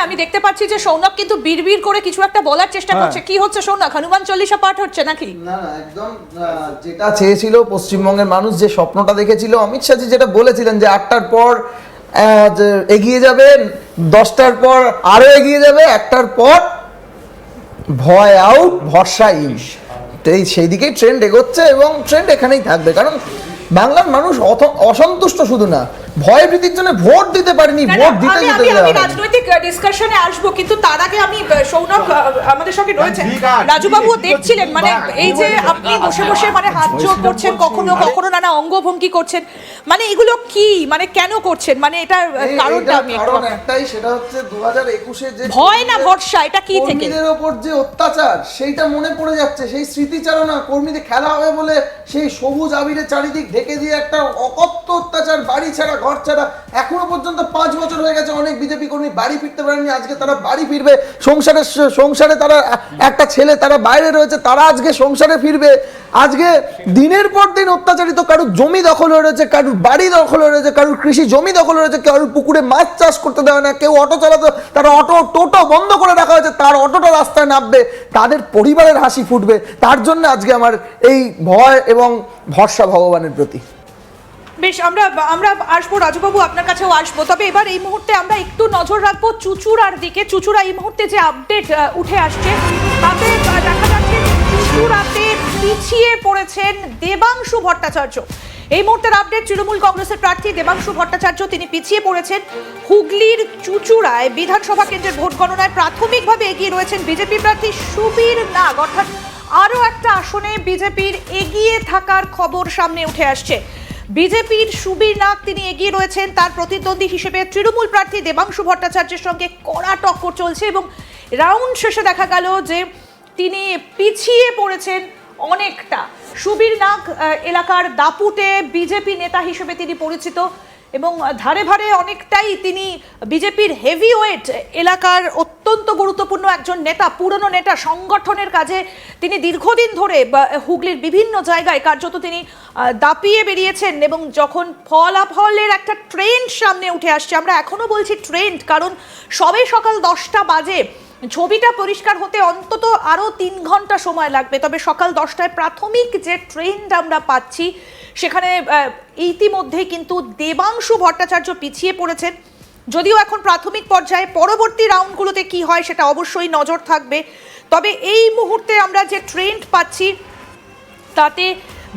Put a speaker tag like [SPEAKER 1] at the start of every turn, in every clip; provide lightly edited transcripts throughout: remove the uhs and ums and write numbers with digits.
[SPEAKER 1] আমি দেখতে পাচ্ছি যে সৌনক কিন্তু বিড়বিড় করে কিছু একটা বলার চেষ্টা করছে। কি হচ্ছে সৌনক? হনুমান চল্লিশা পাঠ হচ্ছে নাকি?
[SPEAKER 2] না না, একদম যেটা চেয়েছিল পশ্চিমবঙ্গের মানুষ, যে স্বপ্নটা দেখেছিল, অমিত শাহজি যেটা বলেছিলেন যে 8টার পর এগিয়ে যাবে, 10টার পর আরো এগিয়ে যাবে, 1টার পর ভয় আউট, ভরসা ইন। সেই দিকেই ট্রেন্ড এগোচ্ছে এবং ট্রেন্ড এখানেই থাকবে, কারণ বাংলার মানুষ অসন্তুষ্ট শুধু না, ভয় ভীতির জন্য ভোট দিতে পারেনি, ভোট দিতে যেতে
[SPEAKER 1] আমি রাজনৈতিক ডিসকাশনে আসবো, কিন্তু তার আগে আমি সৌনক আমাদের সঙ্গে রয়েছে, রাজুবাবু দেখছিলেন মানে এই যে আপনি বসে বসে মানে হাত জোড় করছেন, কখনো কখনো নানা অঙ্গভঙ্গি করছেন, মানে এগুলো কি, মানে কেন করছেন, মানে এটা কারণটা আমি
[SPEAKER 2] একটাই, সেটা হচ্ছে 2021-এ যে
[SPEAKER 1] ভয় না ভরসা, এটা কি থেকে
[SPEAKER 2] কর্মীদের ওপর যে অত্যাচার সেইটা মনে পড়ে যাচ্ছে, সেই স্মৃতিচারণা, কর্মীদের খেলা হবে বলে সেই সবুজ আবিরের চারিদিক ঢেকে দিয়ে একটা অকথ্য অত্যাচার, বাড়ি ছাড়া ঘর ছাড়া, এখনো পর্যন্ত 5 বছর হয়ে গেছে, অনেক বিজেপি কর্মী বাড়ি ফিরতে পারেনি, আজকে তারা বাড়ি ফিরবে, সংসারে তারা একটা ছেলে তারা বাইরে রয়েছে, তারা আজকে সংসারে ফিরবে। আজকে দিনের পর দিন অত্যাচারিত, কারুর জমি দখল হয়ে রয়েছে, কারুর বাড়ি দখল হয়ে রয়েছে, কারুর কৃষি জমি দখল হয়ে রয়েছে, কারুর পুকুরে মাছ চাষ করতে দেওয়া না, কেউ অটো চালাতে, তারা টোটো বন্ধ করে রাখা হয়েছে, তার অটোটা রাস্তায় নামবে, তাদের পরিবারের হাসি ফুটবে। তার জন্য আজকে আমার এই ভয় এবং ভরসা ভগবানের প্রতি।
[SPEAKER 1] বেশ, আমরা আসবো রাজুবাবু, আপনার কাছেও আসবো, তবে এবার এই মুহূর্তে আমরা একটু নজর রাখবো চুঁচুড়ার দিকে। চুঁচুড়া এই মুহূর্তে যে আপডেট উঠে আসছে তাতে দেখা যাচ্ছে চুঁচুড়াতে পিছিয়ে পড়েছেন দেবাংশু ভট্টাচার্য। এই মুহূর্তের আপডেট, তৃণমূল কংগ্রেসের প্রার্থী দেবাংশু ভট্টাচার্য তিনি পিছিয়ে পড়েছেন। হুগলির চুঁচুড়ায় বিধানসভা কেন্দ্রের ভোট গণনায় প্রাথমিকভাবে এগিয়ে রয়েছেন বিজেপি প্রার্থী সুবীর নাগ, অর্থাৎ আরও একটা আসনে বিজেপির এগিয়ে থাকার খবর সামনে উঠে আসছে। বিজেপির সুবীর নাগ তিনি এগিয়ে রয়েছেন, তার প্রতিদ্বন্দ্বী হিসেবে তৃণমূল প্রার্থী দেবাংশু ভট্টাচার্যের সঙ্গে কড়া টক্কর চলছে এবং রাউন্ড শেষে দেখা গেল যে তিনি পিছিয়ে পড়েছেন অনেকটা। সুবীর নাগ এলাকার দাপুটে বিজেপি নেতা হিসেবে তিনি পরিচিত এবং ধারে ধারে অনেকটাই তিনি বিজেপির হেভিওয়েট, এলাকার অত্যন্ত গুরুত্বপূর্ণ একজন নেতা, পুরনো নেতা। সংগঠনের কাজে তিনি দীর্ঘদিন ধরে হুগলির বিভিন্ন জায়গায় কার্যত তিনি দাপিয়ে বেরিয়েছেন এবং যখন ফলাফলের একটা ট্রেন্ড সামনে উঠে আসছে, আমরা এখনো বলছি ট্রেন্ড, কারণ সবে সকাল 10টা বাজে, ছবিটা পরিষ্কার হতে অন্তত আরও 3 ঘন্টা সময় লাগবে, তবে সকাল 10টায় প্রাথমিক যে ট্রেন্ড আমরা পাচ্ছি সেখানে ইতিমধ্যেই কিন্তু দেবাংশু ভট্টাচার্য পিছিয়ে পড়েছেন। যদিও এখন প্রাথমিক পর্যায়ে, পরবর্তী রাউন্ডগুলোতে কি হয় সেটা অবশ্যই নজর থাকবে, তবে এই মুহূর্তে আমরা যে ট্রেন্ড পাচ্ছি তাতে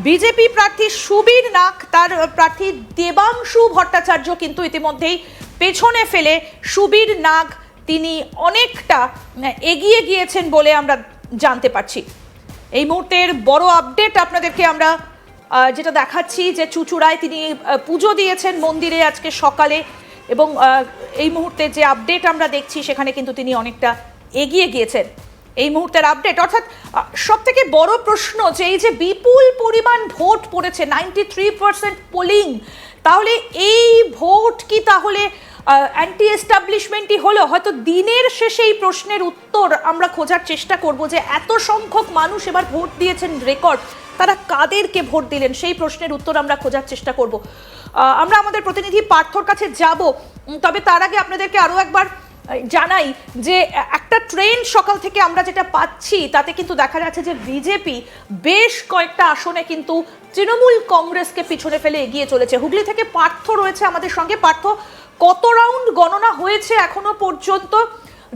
[SPEAKER 1] বিজেপি প্রার্থী সুবীর নাগ তার প্রার্থী দেবাংশু ভট্টাচার্য কিন্তু ইতিমধ্যেই পেছনে ফেলে সুবীর নাগ তিনি অনেকটা এগিয়ে গিয়েছেন বলে আমরা জানতে পারছি। এই মুহূর্তের বড় আপডেট আপনাদেরকে আমরা যেটা দেখাচ্ছি যে চুঁচুড়ায় তিনি পুজো দিয়েছেন মন্দিরে আজকে সকালে এবং এই মুহূর্তে যে আপডেট আমরা দেখছি সেখানে কিন্তু তিনি অনেকটা এগিয়ে গিয়েছেন। এই মুহূর্তের আপডেট, অর্থাৎ সব থেকে বড় প্রশ্ন যে এই যে বিপুল পরিমাণ ভোট পড়েছে, 93% পোলিং, তাহলে এই ভোট কি তাহলে অ্যান্টি এস্টাবলিশমেন্টই হলো? হয়তো দিনের শেষে এই প্রশ্নের উত্তর আমরা খোঁজার চেষ্টা করব যে এত সংখ্যক মানুষ এবার ভোট দিয়েছেন রেকর্ড, তারা কাদেরকে ভোট দিলেন সেই প্রশ্নের উত্তর আমরা খোঁজার চেষ্টা করব। আমরা আমাদের প্রতিনিধি পার্থর কাছে যাব, তবে তার আগে আপনাদেরকে আরও একবার জানাই যে একটা ট্রেন্ড সকাল থেকে আমরা যেটা পাচ্ছি তাতে কিন্তু দেখা যাচ্ছে যে বিজেপি বেশ কয়েকটা আসনে কিন্তু তৃণমূল কংগ্রেসকে পিছনে ফেলে এগিয়ে চলেছে। হুগলি থেকে পার্থ রয়েছে আমাদের সঙ্গে। পার্থ, কত রাউন্ড গণনা হয়েছে এখনো পর্যন্ত?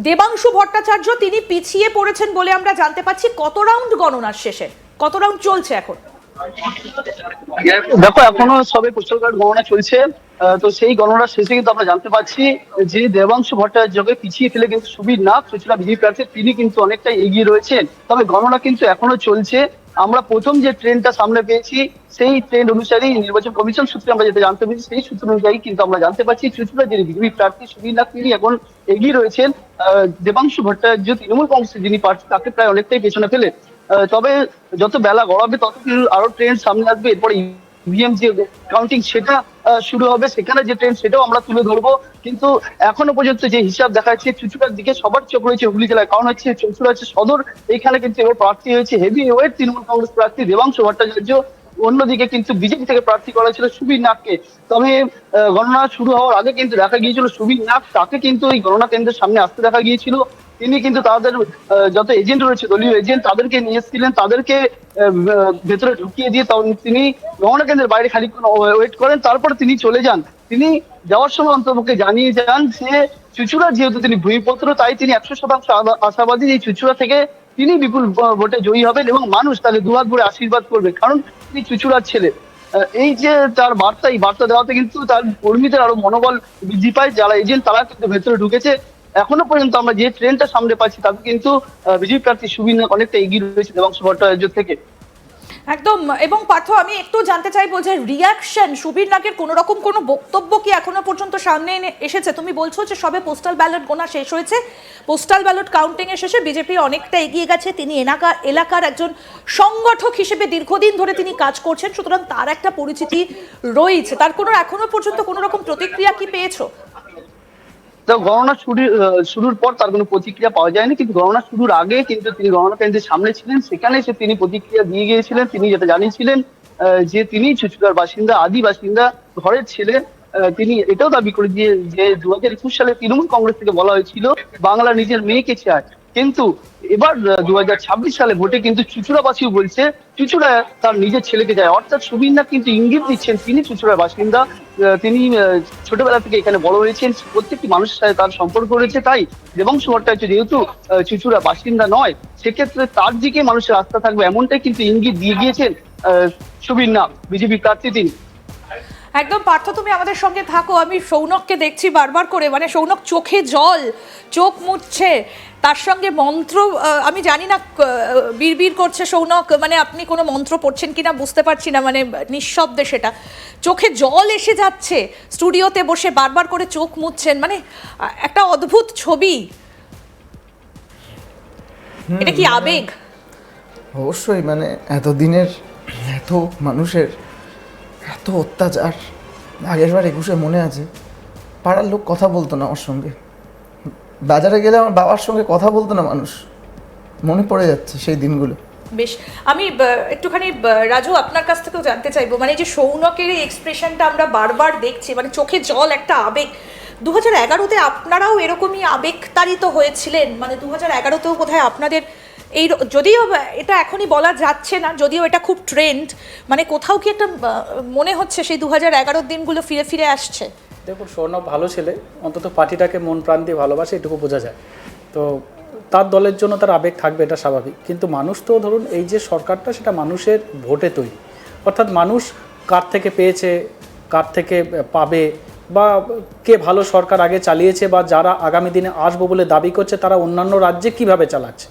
[SPEAKER 1] দেবাংশু ভট্টাচার্য তিনি পিছিয়ে পড়েছেন বলে আমরা জানতে পাচ্ছি, কত রাউন্ড গণনার শেষে, কত রাউন্ড চলছে এখন?
[SPEAKER 3] দেখো, এখনো সবে পোস্টাল গণনা চলছে, তো সেই গণনার শেষে কিন্তু আমরা জানতে পারছি যে দেবাংশু ভট্টাচার্যকে পিছিয়ে ফেলে কিন্তু সুবীর নাগ চুঁচুড়া বিজেপি প্রার্থী তিনি কিন্তু অনেকটাই এগিয়ে রয়েছেন। তবে গণনা কিন্তু এখনো চলছে। আমরা প্রথম যে ট্রেন্ডটা সামনে পেয়েছি সেই ট্রেন্ড অনুসারেই নির্বাচন কমিশন সূত্রে আমরা যেটা জানতে পেরেছি সেই সূত্র অনুযায়ী কিন্তু আমরা জানতে পারছি চুঁচুড়া যে বিজেপি প্রার্থী সুবীর নাগ তিনি এখন এগিয়ে রয়েছেন দেবাংশু ভট্টাচার্য তৃণমূল কংগ্রেসের যিনি প্রার্থী তাকে প্রায় অনেকটাই পেছনে ফেলে। তবে যত বেলা গড়াবে তত কিন্তু আরো ট্রেন্ড সামনে আসবে, এরপরে ইভিএম যে কাউন্টিং সেটা শুরু হবে, সেখানে যে ট্রেন্ড সেটাও আমরা তুলে ধরবো। কিন্তু এখনো পর্যন্ত যে হিসাব দেখা যাচ্ছে চুঁচুড়ার দিকে সবার চোখ রয়েছে হুগলি জেলায়, কারণ হচ্ছে চুঁচুড়া হচ্ছে সদর, এইখানে কিন্তু এবার প্রার্থী হয়েছে হেভি ওয়েট তৃণমূল কংগ্রেস প্রার্থী দেবাংশু ভট্টাচার্য। অন্যদিকে কিন্তু বিজেপি থেকে প্রার্থী করা ছিল সুবীর নাগকে। তবে গণনা শুরু হওয়ার আগে কিন্তু দেখা গিয়েছিল সুবীর নাগ তাকে কিন্তু এই গণনা কেন্দ্রের সামনে আসতে দেখা গিয়েছিল। তিনি কিন্তু তাদের যত এজেন্ট রয়েছে, দলীয় এজেন্ট, তাদেরকে নিয়ে এসেছিলেন, তাদেরকে ভেতরে ঢুকিয়ে দিয়ে তিনি গণনা কেন্দ্রের বাইরে খানিকক্ষণ ওয়েট করেন, তারপরে তিনি চলে যান। তিনি যাওয়ার সময় অন্তর্পক্ষে জানিয়ে যান যে চুঁচুড়া যেহেতু তিনি ভূমিপুত্র, তাই তিনি 100% আশাবাদী এই চুঁচুড়া থেকে তিনি বিপুল ভোটে জয়ী হবেন এবং মানুষ তাকে দুহাত ভরে আশীর্বাদ করবে, কারণ তিনি চুঁচুড়ার ছেলে। এই যে তার বার্তা, এই বার্তা দেওয়াতে কিন্তু তার কর্মীদের আরো মনোবল বৃদ্ধি পায়। যারা এজেন্ট তারা কিন্তু ভেতরে ঢুকেছে। এখনো পর্যন্ত আমরা যে ট্রেনটা সামনে পাচ্ছি তাতে কিন্তু বিজেপি প্রার্থী সুবীর নাগ অনেকটা এগিয়ে রয়েছে দেবাংশু ভট্টাচার্য থেকে।
[SPEAKER 1] একদম। এবং পার্থ, আমি একটু জানতে চাইবো যে রিয়াকশন সুবীর নাগের কোনো রকম কোনো বক্তব্য কি এখনো পর্যন্ত সামনে এসেছে? তুমি বলছো যে সবে পোস্টাল ব্যালট গোনা শেষ হয়েছে, পোস্টাল ব্যালট কাউন্টিং এর শেষে বিজেপি অনেকটা এগিয়ে গেছে। তিনি এলাকার একজন সংগঠক হিসেবে দীর্ঘদিন ধরে তিনি কাজ করছেন, সুতরাং তার একটা পরিচিতি রয়েছে। তার কোনো এখনো পর্যন্ত কোনো রকম প্রতিক্রিয়া কি পেয়েছো?
[SPEAKER 3] তো গণনা শুরুর পর তার কোনো প্রতিক্রিয়া পাওয়া যায়নি, কিন্তু গণনা শুরুর আগে কিন্তু তিনি গণনা কেন্দ্রের সামনে ছিলেন, সেখানে তিনি প্রতিক্রিয়া দিয়ে গিয়েছিলেন। তিনি যেটা জানিয়েছিলেন যে তিনি চুঁচুড়ার বাসিন্দা, আদি বাসিন্দা, ঘরের ছেলে। তিনি এটাও দাবি করে যে 2021 সালে তৃণমূল কংগ্রেস থেকে বলা হয়েছিল বাংলা নিজের মেয়েকে চায়, কিন্তু এবার 2026 সালে ভোটে কিন্তু চুঁচুড়াবাসীও বলছে চুঁচুড়া তার নিজের ছেলেকে যায়। অর্থাৎ সুবীর নাগ কিন্তু ইঙ্গিত দিচ্ছেন তিনি চুঁচুড়ার বাসিন্দা, তিনি ছোটবেলা থেকে এখানে বড় হয়েছেন, প্রত্যেকটি মানুষের সাথে তার সম্পর্ক রয়েছে। তাই দেবাংশু ভট্টাচার্য যেহেতু চুঁচুড়া বাসিন্দা নয়, সেক্ষেত্রে তার দিকে মানুষের আস্থা থাকবে, এমনটাই কিন্তু ইঙ্গিত দিয়ে গিয়েছেন সুবীর নাগ, বিজেপি প্রার্থী তিনি।
[SPEAKER 1] একদম পার্থ, তুমি আমাদের সঙ্গে থাকো। আমি সৌনককে দেখছি বারবার করে, মানে সৌনক চোখে জল, চোখ মুছছে, তার সঙ্গে মন্ত্র আমি জানি না বিড়বিড় করছে সৌনক, মানে আপনি কোনো মন্ত্র পড়ছেন কিনা বুঝতে পারছি না, মানে নিঃশব্দে সেটা চোখে জল এসে যাচ্ছে, স্টুডিওতে বসে বারবার করে চোখ মুছছেন, মানে একটা অদ্ভুত ছবি। এটা কি আবেগ?
[SPEAKER 2] অবশ্যই, মানে এতদিনের এত মানুষের এত অত্যাচার। আগের বার 21-এ মনে আছে, পাড়ার লোক কথা বলতো না আমার সঙ্গে, বাজারে গেলে আমার বাবার সঙ্গে কথা বলতো না মানুষ। মনে পড়ে যাচ্ছে সেই দিনগুলো।
[SPEAKER 1] বেশ, আমি একটুখানি রাজু আপনার কাছ থেকেও জানতে চাইবো, মানে যে সৌনকের এই এক্সপ্রেশনটা আমরা বারবার দেখছি, মানে চোখে জল, একটা আবেগ। 2011-তে আপনারাও এরকমই আবেগতাড়িত হয়েছিলেন, মানে 2011-তেও বোধহয় আপনাদের এই, যদিও এটা এখনই বলা যাচ্ছে না, যদিও এটা খুব ট্রেন্ড, মানে কোথাও কি একটা মনে হচ্ছে সেই 2011-র দিনগুলো ফিরে ফিরে আসছে?
[SPEAKER 4] দেখুন, সৌনক ভালো ছেলে, অন্তত পার্টিটাকে মন প্রাণ দিয়ে ভালোবাসে, এটুকু বোঝা যায়। তো তার দলের জন্য তার আবেগ থাকবে, এটা স্বাভাবিক। কিন্তু মানুষ তো ধরুন এই যে সরকারটা, সেটা মানুষের ভোটে তৈরি, অর্থাৎ মানুষ কার থেকে পেয়েছে, কার থেকে পাবে, বা কে ভালো সরকার আগে চালিয়েছে, বা যারা আগামী দিনে আসবো বলে দাবি করছে তারা অন্যান্য রাজ্যে কিভাবে চালাচ্ছে,